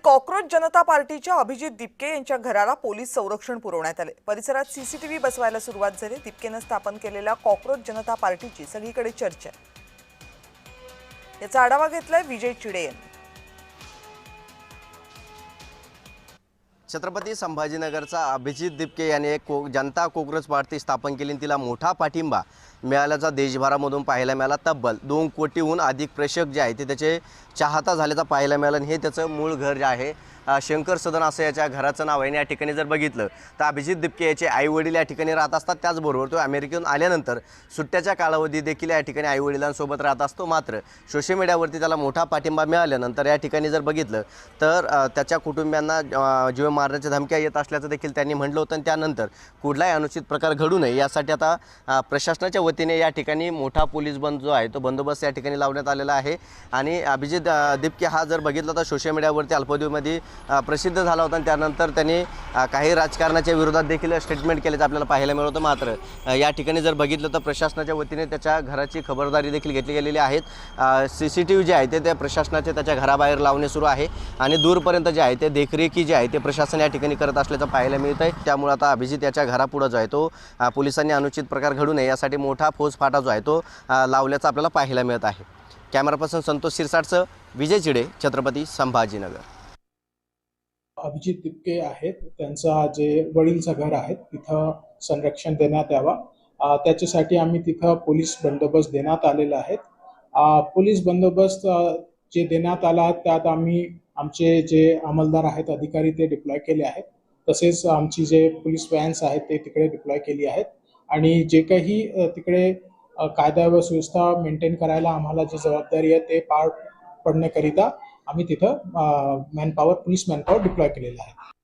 Cockroach जनता पार्टीच्या अभिजित दिपके यांच्या घराला पोलीस संरक्षण पुरवण्यात आले। परिसरात सीसीटीव्ही बसवायला सुरुवात झाली। दिपकेनं स्थापन केलेल्या कॉक्रोच जनता पार्टीची सगळीकडे चर्चा आहे। याचा आढावा घेतलाय विजय चिडे यांनी। छत्रपती संभाजीनगरचा अभिजित दिपके यांनी एक जनता कॉक्रोच पार्टी स्थापन केली। तिला मोठा पाठिंबा मिळाल्याचा देशभरामधून पाहायला मिळाला। तब्बल 2 कोटीहून अधिक प्रेक्षक जे आहेत ते त्याचे चाहता झाल्याचा पाहायला मिळालं। हे त्याचं मूळ घर जे आहे शंकर सदन असं याच्या घराचं नाव आहे। या ठिकाणी जर बघितलं तर अभिजित दिपके याचे आईवडील या ठिकाणी राहत असतात। त्याचबरोबर तो अमेरिकेतून आल्यानंतर सुट्ट्याच्या कालावधी देखील या ठिकाणी आईवडिलांसोबत राहत असतो। मात्र सोशल मीडियावरती त्याला मोठा पाठिंबा मिळाल्यानंतर या ठिकाणी जर बघितलं तर त्याच्या कुटुंबियांना जीव मारण्याच्या धमक्या येत असल्याचं देखील त्यांनी म्हटलं होतं। त्यानंतर कुठलाही अनुचित प्रकार घडू नये यासाठी आता प्रशासनाच्या वतीने या ठिकाणी मोठा पोलीस बंद जो आहे तो बंदोबस्त या ठिकाणी लावण्यात आलेला आहे। आणि अभिजित दिपके हा जर बघितला तर सोशल मीडियावरती अल्पदिवसामध्ये प्रसिद्ध झाला होता। त्यानंतर त्यांनी काही राजकारणाच्या विरोधात देखील स्टेटमेंट केल्याचं आपल्याला पाहायला मिळत होतं। मात्र या ठिकाणी जर बघितलं तर प्रशासनाच्या वतीने त्याच्या घराची खबरदारी देखील घेतली गेलेली आहे। सीसीटीव्ही जे आहे ते प्रशासनाचे त्याच्या घराबाहेर लावणे सुरू आहे आणि दूरपर्यंत जे आहे ते देखरेखी जे आहे ते प्रशासन या ठिकाणी करत असल्याचं पाहायला मिळत आहे। त्यामुळे आता अभिजित याच्या घरापुढे जो आहे तो पोलिसांनी अनुचित प्रकार घडू नये यासाठी मोठा फौजफाटा जो आहे तो लावल्याचं आपल्याला पाहायला मिळत आहे। कॅमेरा पर्सन संतोष शिरसाटसह विजय चिडे, छत्रपती संभाजीनगर। अभिजित दिपके आहेत, त्यांचा जे वडीलचं घर आहे तिथं संरक्षण देण्यात यावा त्याच्यासाठी आम्ही तिथं पोलीस बंदोबस्त देण्यात आलेला आहे। पोलीस बंदोबस्त जे देण्यात आला त्यात आम्ही आमचे जे अंमलदार आहेत अधिकारी ते डिप्लॉय केले आहेत। तसेच आमची जे पोलीस व्हॅन्स आहेत ते तिकडे डिप्लॉय केली आहेत आणि जे काही तिकडे कायदा व सुव्यवस्था मेंटेन करायला आम्हाला जी जबाबदारी आहे ते पार पडण्याकरिता आम्ही तिथं पोलीस मॅनपॉवर डिप्लॉय केलेला आहे।